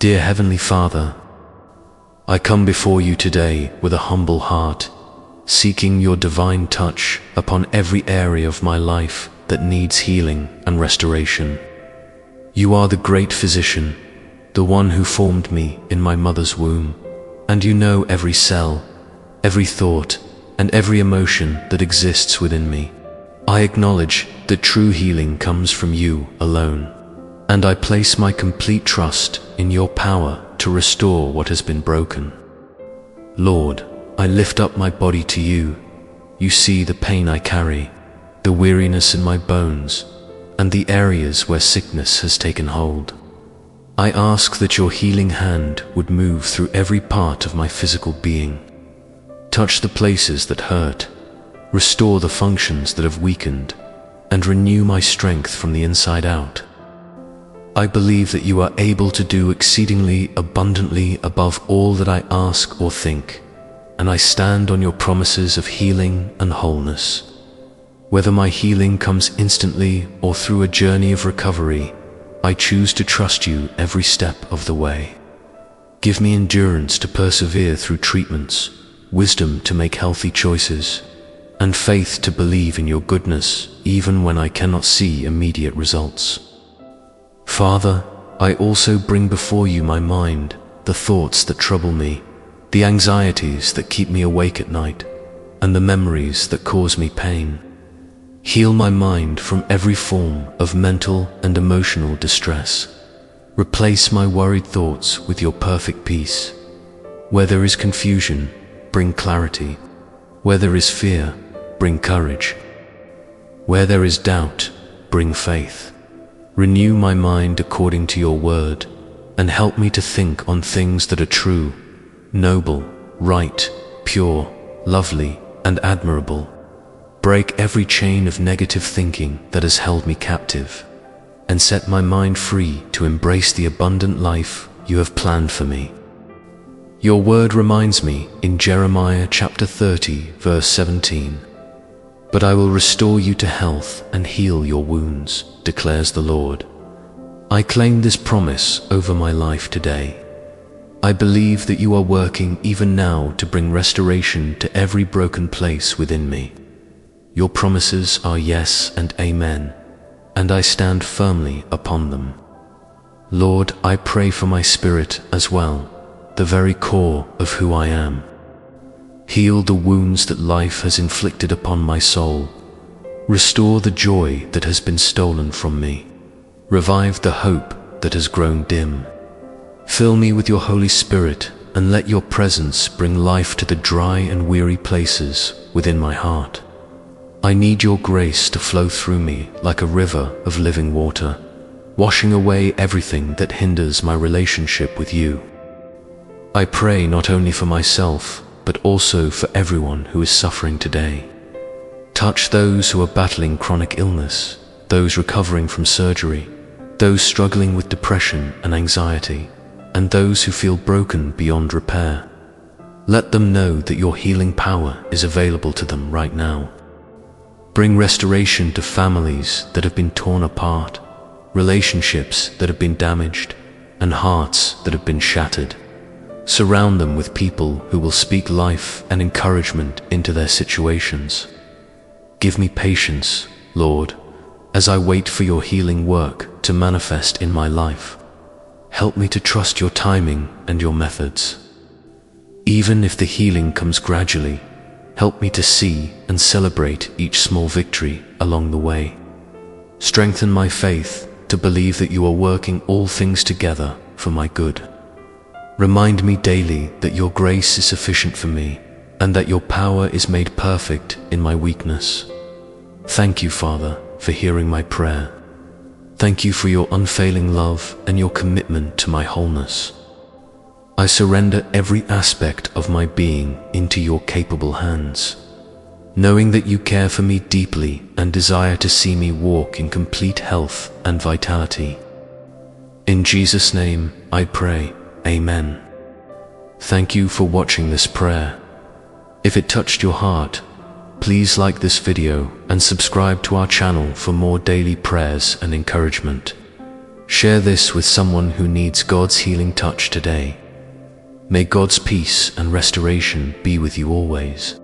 Dear Heavenly Father, I come before you today with a humble heart, seeking your divine touch upon every area of my life that needs healing and restoration. You are the great physician, the one who formed me in my mother's womb, and you know every cell, every thought, and every emotion that exists within me. I acknowledge that true healing comes from you alone, and I place my complete trust in your power to restore what has been broken. Lord, I lift up my body to you. You see the pain I carry, the weariness in my bones, and the areas where sickness has taken hold. I ask that your healing hand would move through every part of my physical being. Touch the places that hurt, restore the functions that have weakened, and renew my strength from the inside out. I believe that you are able to do exceedingly abundantly above all that I ask or think, and I stand on your promises of healing and wholeness. Whether my healing comes instantly or through a journey of recovery, I choose to trust you every step of the way. Give me endurance to persevere through treatments, wisdom to make healthy choices, and faith to believe in your goodness even when I cannot see immediate results. Father, I also bring before you my mind, the thoughts that trouble me, the anxieties that keep me awake at night, and the memories that cause me pain. Heal my mind from every form of mental and emotional distress. Replace my worried thoughts with your perfect peace. Where there is confusion, bring clarity. Where there is fear, bring courage. Where there is doubt, bring faith. Renew my mind according to your word, and help me to think on things that are true, noble, right, pure, lovely, and admirable. Break every chain of negative thinking that has held me captive, and set my mind free to embrace the abundant life you have planned for me. Your word reminds me in Jeremiah chapter 30, verse 17, "But I will restore you to health and heal your wounds, declares the Lord." I claim this promise over my life today. I believe that you are working even now to bring restoration to every broken place within me. Your promises are yes and amen, and I stand firmly upon them. Lord, I pray for my spirit as well, the very core of who I am. Heal the wounds that life has inflicted upon my soul. Restore the joy that has been stolen from me. Revive the hope that has grown dim. Fill me with your Holy Spirit, and let your presence bring life to the dry and weary places within my heart. I need your grace to flow through me like a river of living water, washing away everything that hinders my relationship with you. I pray not only for myself, but also for everyone who is suffering today. Touch those who are battling chronic illness, those recovering from surgery, those struggling with depression and anxiety, and those who feel broken beyond repair. Let them know that your healing power is available to them right now. Bring restoration to families that have been torn apart, relationships that have been damaged, and hearts that have been shattered. Surround them with people who will speak life and encouragement into their situations. Give me patience, Lord, as I wait for your healing work to manifest in my life. Help me to trust your timing and your methods. Even if the healing comes gradually, help me to see and celebrate each small victory along the way. Strengthen my faith to believe that you are working all things together for my good. Remind me daily that your grace is sufficient for me, and that your power is made perfect in my weakness. Thank you, Father, for hearing my prayer. Thank you for your unfailing love and your commitment to my wholeness. I surrender every aspect of my being into your capable hands, knowing that you care for me deeply and desire to see me walk in complete health and vitality. In Jesus' name I pray, Amen. Thank you for watching this prayer. If it touched your heart, please like this video and subscribe to our channel for more daily prayers and encouragement. Share this with someone who needs God's healing touch today. May God's peace and restoration be with you always.